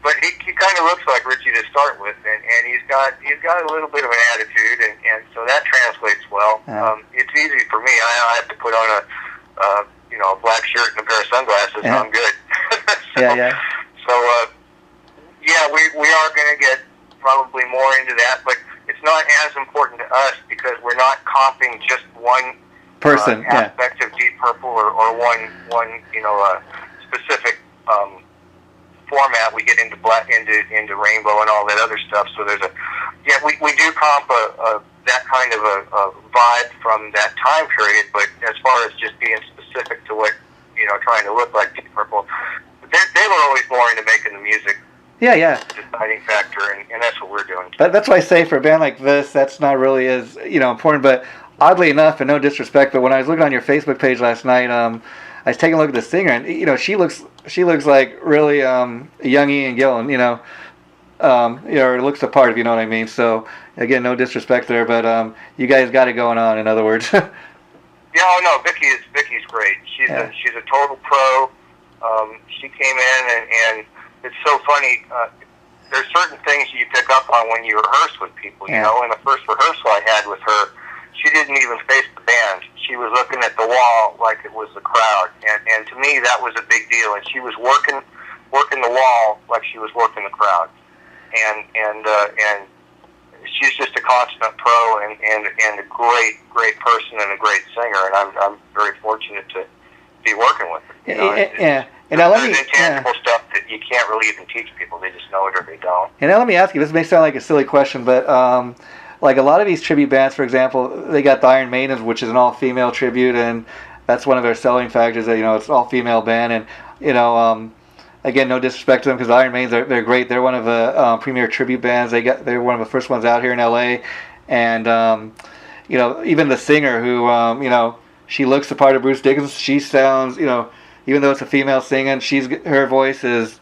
But he kind of looks like Ritchie to start with, and he's got a little bit of an attitude, and so that translates well. Yeah. It's easy for me. I have to put on a black shirt and a pair of sunglasses, and I'm good. So we are going to get probably more into that, but it's not as important to us because we're not comping just one person aspect of Deep Purple or one specific format. We get into into Rainbow and all that other stuff. So there's we do comp that kind of a vibe from that time period, but as far as just being specific to what trying to look like Deep Purple, they were always more into making the music. Yeah. Deciding factor, and that's what we're doing. That's why I say for a band like this, that's not really as important. But oddly enough, and no disrespect, but when I was looking on your Facebook page last night, I was taking a look at the singer, and she looks like really young Ian Gillan, or looks the part, if you know what I mean. So again, no disrespect there, but you guys got it going on. In other words. Vicky's great. She's a total pro. She came in and it's so funny. There's certain things you pick up on when you rehearse with people. In the first rehearsal I had with her, she didn't even face the band. She was looking at the wall like it was the crowd, and to me that was a big deal. And she was working the wall like she was working the crowd, and she's just a consummate pro and a great person and a great singer. And I'm very fortunate to be working with her. And now there's intangible stuff that you can't really even teach people. They just know it or they don't. And now let me ask you, this may sound like a silly question, but like a lot of these tribute bands, for example, they got the Iron Maidens, which is an all-female tribute, and that's one of their selling factors, that it's an all-female band. And again, no disrespect to them, because the Iron Maidens, they're great. They're one of the premier tribute bands. They're one of the first ones out here in LA. And even the singer who she looks the part of Bruce Dickinson. She sounds, even though it's a female singing, her voice is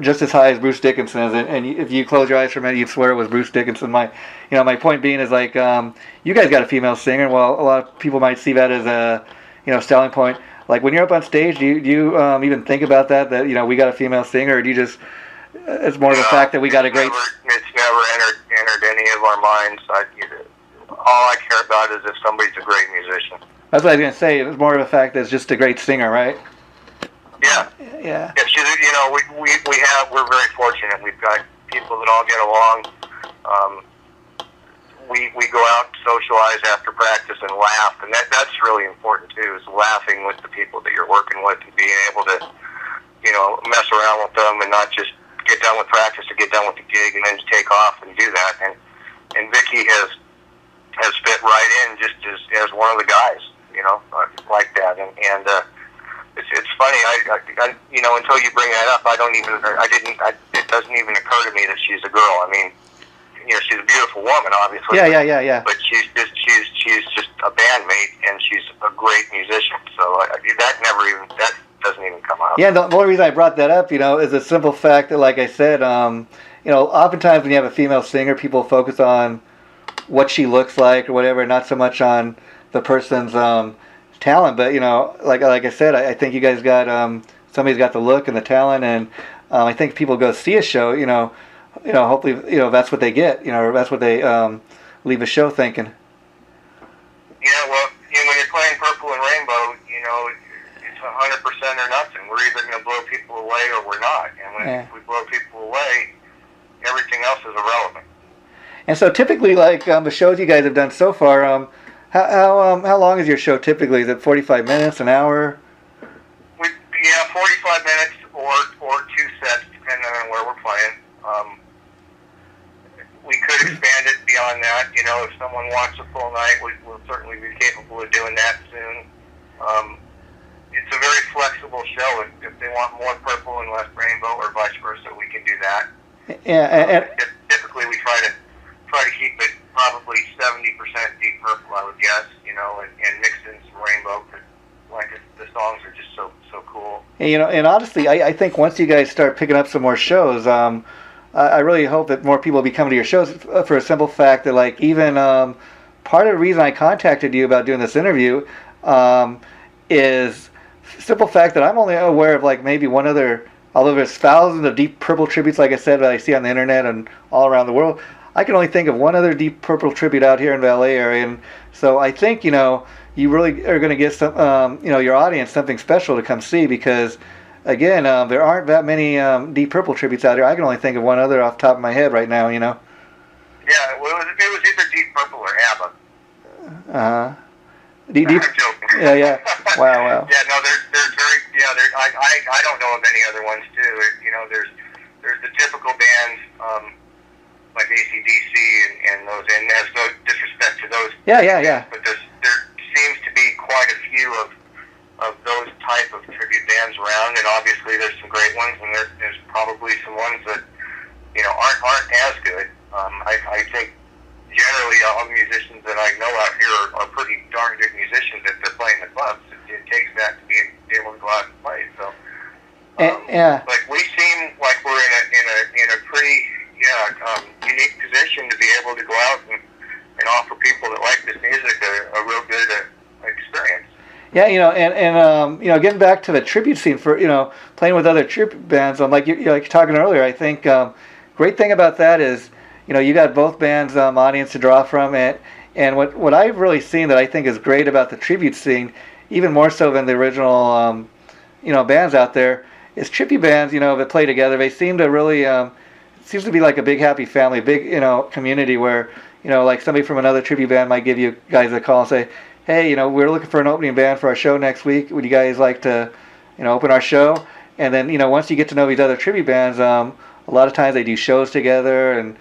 just as high as Bruce Dickinson's, and if you close your eyes for a minute, you'd swear it was Bruce Dickinson. My point being is like, you guys got a female singer. Well, a lot of people might see that as a, selling point. Like when you're up on stage, do you even think about that we got a female singer, or do you just, it's more of the fact that we got a great. It's never entered any of our minds. All I care about is if somebody's a great musician. That's what I was gonna say. It's more of a fact that it's just a great singer, right? Yeah. If she's, we're very fortunate. We've got people that all get along. We go out and socialize after practice and laugh, and that's really important too. Is laughing with the people that you're working with and being able to, mess around with them and not just get done with practice or get done with the gig and then take off and do that. And Vicky has fit right in just as one of the guys, like that. And it's funny. I until you bring that up, it doesn't even occur to me that she's a girl. I mean, she's a beautiful woman, obviously. Yeah. But she's just a bandmate, and she's a great musician. So that doesn't even come out. Yeah, the only reason I brought that up, is the simple fact that, like I said, oftentimes when you have a female singer, people focus on what she looks like or whatever, not so much on the person's talent. But like I said, I think you guys got somebody's got the look and the talent, and I think people go see a show. Hopefully that's what they get. Or that's what they leave a show thinking. Yeah, well, when you're playing Purple and Rainbow, it's 100% or nothing. We're either going to blow people away or we're not. And when we blow people away, everything else is irrelevant. And so typically, like the shows you guys have done so far, how long is your show typically? Is it 45 minutes, an hour? 45 minutes or two sets, depending on where we're playing. we could expand it beyond that. You know, if someone wants a full night, we'll certainly be capable of doing that soon. It's a very flexible show. If they want more purple and less rainbow, or vice versa, we can do that. Yeah, Typically, we try to keep it probably 70% deep purple, I would guess. You know, and mix in some rainbow. The songs are just so cool. you know, and honestly, I think once you guys start picking up some more shows, I really hope that more people will be coming to your shows for a simple fact that, like, even part of the reason I contacted you about doing this interview is simple fact that I'm only aware of like maybe one other, although there's thousands of Deep Purple tributes, like I said, that I see on the internet and all around the world. I can only think of one other Deep Purple tribute out here in the LA area, and so I think, you know, you really are going to give some, you know, your audience something special to come see, because again, there aren't that many Deep Purple tributes out here. I can only think of one other off the top of my head right now, you know. Yeah, well, it was either Deep Purple or ABBA. Deep, I'm joking. yeah. Wow. Yeah, no, there's very, yeah, I don't know of any other ones too. You know, there's the typical bands like AC/DC and those, and there's no disrespect to those. Yeah. But there seems to be quite a few of those type of tribute bands around, and obviously there's some great ones, and there's probably some ones that, you know, aren't as good. I think generally all the musicians that I know out here are pretty darn good musicians if they're playing the clubs. It takes that to be able to go out and play. So, yeah. like, we seem like we're in a pretty unique position to be able to go out and offer people that like this music a real good experience. Yeah, you know, and you know, getting back to the tribute scene for, you know, playing with other tribute bands, like you're talking earlier, I think great thing about that is, you know, you got both bands' audience to draw from it, and what I've really seen that I think is great about the tribute scene, even more so than the original, you know, bands out there, is tribute bands, you know, that play together. They seem to really, it seems to be like a big happy family, big, you know, community where, you know, like somebody from another tribute band might give you guys a call and say, hey, you know, we're looking for an opening band for our show next week. Would you guys like to, you know, open our show? And then, you know, once you get to know these other tribute bands, a lot of times they do shows together, and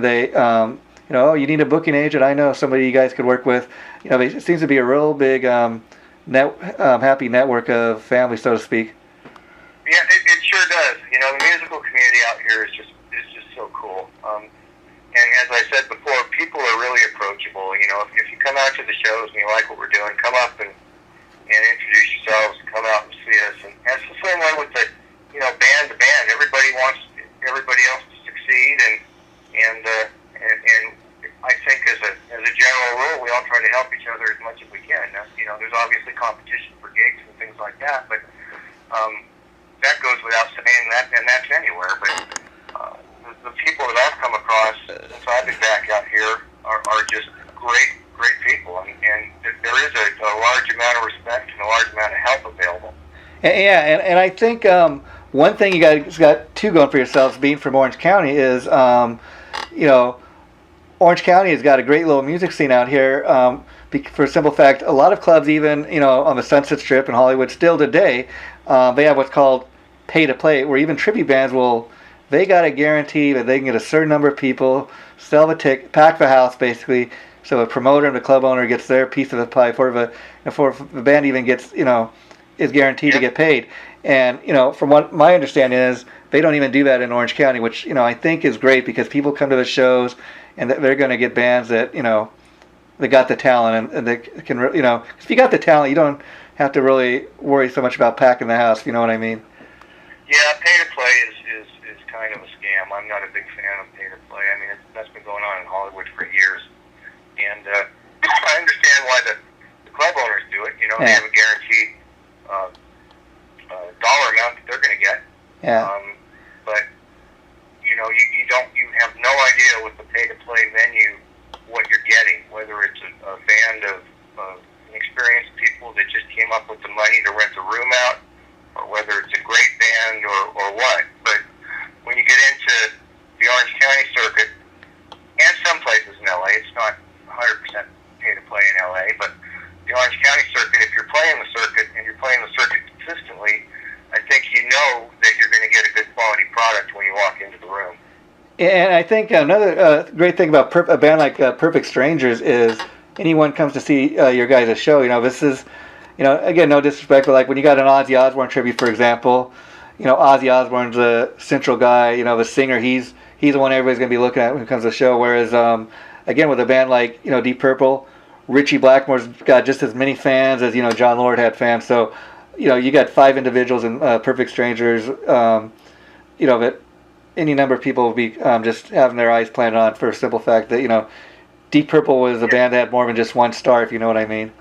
they, you know, you need a booking agent. I know somebody you guys could work with. You know, it seems to be a real big happy network of families, so to speak. Yeah, it sure does. You know, the musical community out here is just so cool. And as I said before, people are really approachable. You know, if you come out to the shows and you like what we're doing, come up and introduce yourselves, come out and see us. And that's the same way with the, you know, band to band. Everybody wants everybody else to succeed, and I think as a general rule, we all try to help each other as much as we can. Now, you know, there's obviously competition for gigs and things like that, but that goes without saying, that, and that's anywhere. But the people that I've come across since I've been back out here are just great people, and there is a large amount of respect and a large amount of help available. And I think one thing you guys got two going for yourselves, being from Orange County, is you know, Orange County has got a great little music scene out here. For a simple fact, a lot of clubs, even, you know, on the Sunset Strip in Hollywood, still today, they have what's called pay to play, where even tribute bands they got a guarantee that they can get a certain number of people, sell the ticket, pack the house basically, so a promoter and the club owner gets their piece of the pie before the band even gets, you know, is guaranteed to get paid. And, you know, from what my understanding is, they don't even do that in Orange County, which, you know, I think is great, because people come to the shows and they're going to get bands that, you know, they got the talent, and they can, you know, if you got the talent, you don't have to really worry so much about packing the house, you know what I mean? Yeah, pay to play is kind of a scam. I'm not a big fan of pay to play. I mean, that's been going on in Hollywood for years, and I understand why the club owners do it. You know, they have a guaranteed dollar amount that they're going to get. Yeah. But you know, you have no idea with the pay to play venue what you're getting. Whether it's a band of inexperienced people that just came up with the money to rent the room out, or whether it's a great band or what. But when you get into the Orange County circuit, and some places in LA, it's not 100% pay to play in LA, but the Orange County circuit, if you're playing the circuit and you're playing the circuit consistently, I think you know that you're going to get a good And I think another great thing about a band like Perfect Strangers is anyone comes to see your guys' show. This is, again, no disrespect, but like when you got an Ozzy Osbourne tribute, for example, Ozzy Osbourne's a central guy. The singer, he's the one everybody's gonna be looking at when it comes to the show. Whereas, again, with a band like Deep Purple, Ritchie Blackmore's got just as many fans as John Lord had fans. So, you got 5 individuals in Perfect Strangers. That any number of people will be just having their eyes planted on for a simple fact that Deep Purple was a band that had more than just one star, if you know what I mean.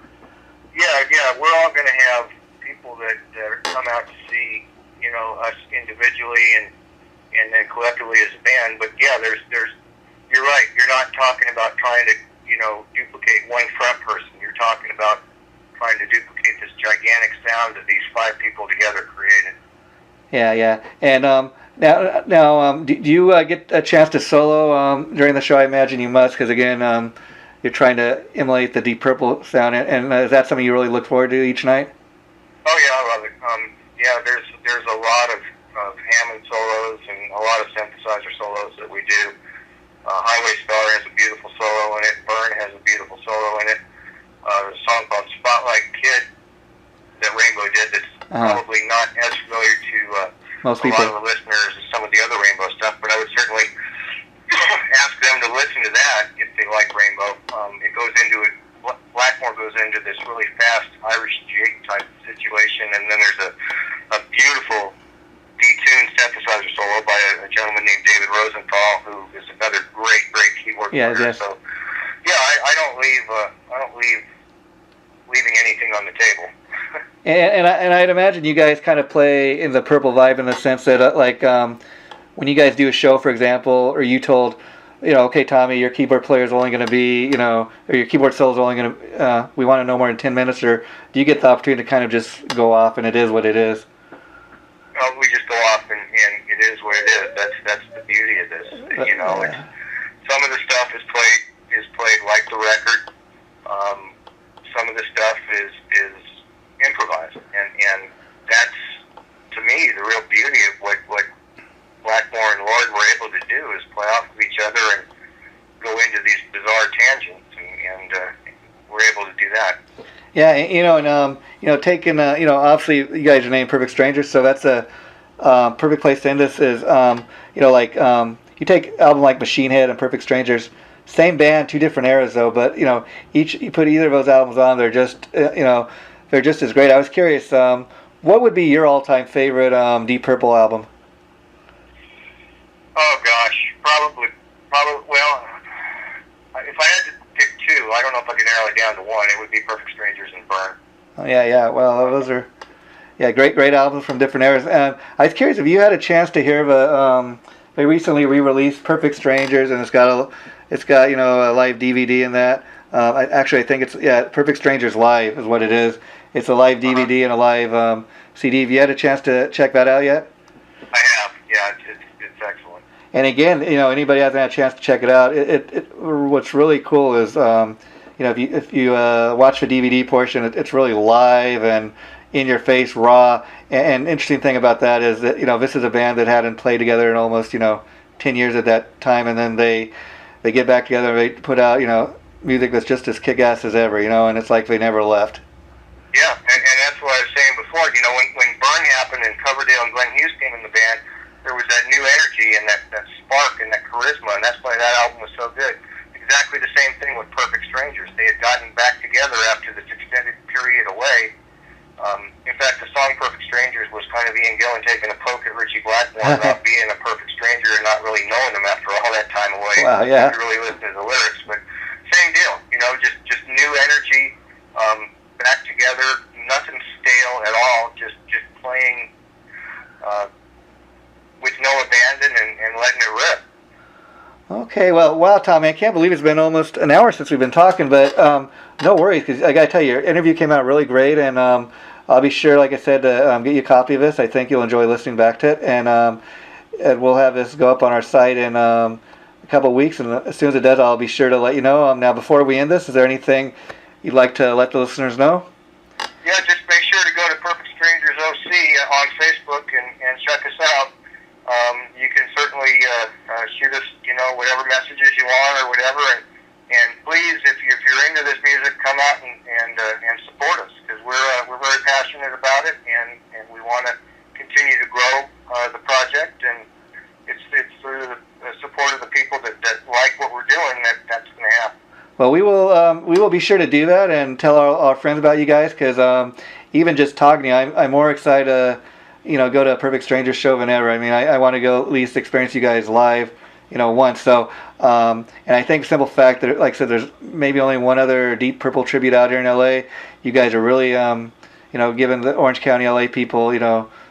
Yeah, we're all going to have people that come out to see us individually and then collectively as a band. But yeah, there's you're right. You're not talking about trying to duplicate one front person. You're talking about trying to duplicate this gigantic sound that these 5 people together created. Yeah, and now, do you get a chance to solo during the show? I imagine you must, because again, you're trying to emulate the Deep Purple sound, and is that something you really look forward to each night? Oh yeah, I love it. There's a lot of Hammond solos and a lot of synthesizer solos that we do. Highway Star has a beautiful solo in it. Burn has a beautiful solo in it. There's a song called Spotlight Kid that Rainbow did that's probably not as familiar to most a people. lot of the listeners as some of the other Rainbow stuff, but I would certainly ask them to listen to that if they like Rainbow. It goes into it. Blackmore goes into this really fast Irish jig type situation, and then there's a beautiful detuned synthesizer solo by a gentleman named David Rosenthal, who is another great keyboard player. Yes. So yeah, I don't leave leaving anything on the table. And I'd imagine you guys kind of play in the Purple vibe in the sense that when you guys do a show, for example, or you told, okay, Tommy, your keyboard player is only going to be, or your keyboard solo is only going to, we want to know more than 10 minutes, or do you get the opportunity to kind of just go off and it is what it is? We just go off and it is what it is. That's the beauty of this. Some of the stuff is played like the record. Some of the stuff is improvised, and that's to me the real beauty of what Blackmore and Lord were able to do is play off of each other and go into these bizarre tangents, and we're able to do that. Yeah, and taking obviously you guys are named Perfect Strangers, so that's a perfect place to end this. Is you take album like Machine Head and Perfect Strangers, same band, 2 different eras though, but you put either of those albums on, they're just they're just as great. I was curious, what would be your all-time favorite Deep Purple album? Oh gosh, probably. Well, if I had to pick 2, I don't know if I could narrow it down to 1. It would be Perfect Strangers and Burn. Oh yeah. Well, those are great albums from different eras. I was curious if you had a chance to hear they recently re-released Perfect Strangers, and it's got a live DVD in that. I think it's Perfect Strangers Live is what it is. It's a live DVD and a live CD. Have you had a chance to check that out yet? I have. Yeah, it's excellent. And again, anybody hasn't had a chance to check it out. What's really cool is if you watch the DVD portion, it's really live and in your face, raw. And interesting thing about that is that this is a band that hadn't played together in almost 10 years at that time, and then they get back together and they put out music that's just as kick-ass as ever, and it's like they never left. Yeah, and that's what I was saying before. When Burn happened and Coverdale and Glenn Hughes came in the band, there was that new energy and that spark and that charisma, and that's why that album was so good. Exactly the same thing with Perfect Strangers. They had gotten back together after this extended period away. In fact, the song Perfect Strangers was kind of Ian Gillan taking a poke at Ritchie Blackmore about being a perfect stranger and not really knowing him after all that time away. Wow, yeah. If you really listen to the lyrics, but same deal. Just new energy, back together, nothing stale at all. Just playing with no abandon and letting it rip. Okay, well, wow, Tommy, I can't believe it's been almost an hour since we've been talking, but no worries, because I got to tell you, your interview came out really great, and I'll be sure, like I said, to get you a copy of this. I think you'll enjoy listening back to it, and we'll have this go up on our site in a couple of weeks, and as soon as it does, I'll be sure to let you know. Now, before we end this, is there anything you'd like to let the listeners know? Yeah, just make sure to go to Perfect Strangers OC on Facebook and check us out. you can certainly shoot us, whatever messages you want or whatever. And please, if you're into this music, come out and support us, because we're very passionate about it, and we want to continue to grow the project. And it's through the support of the people that like what we're doing that's going to happen. Well, we will be sure to do that and tell our friends about you guys, because even just talking to you, I'm more excited to go to a Perfect Strangers show than ever. I mean, I want to go at least experience you guys live, once. So, and I think simple fact that, like I said, there's maybe only one other Deep Purple tribute out here in LA. You guys are really, giving the Orange County LA people,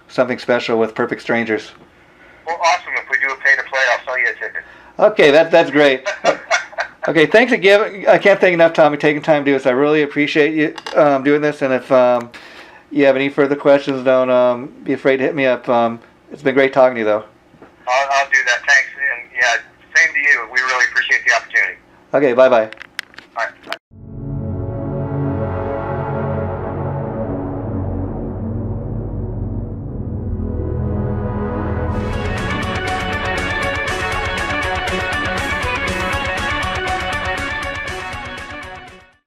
something special with Perfect Strangers. Well, awesome. If we do a pay to play, I'll sell you a ticket. Okay, that's great. Okay, thanks again. I can't thank enough, Tommy, taking time to do this. I really appreciate you doing this. And if you have any further questions, don't be afraid to hit me up. It's been great talking to you, though. I'll do that. Thanks. And yeah, same to you. We really appreciate the opportunity. Okay, bye-bye.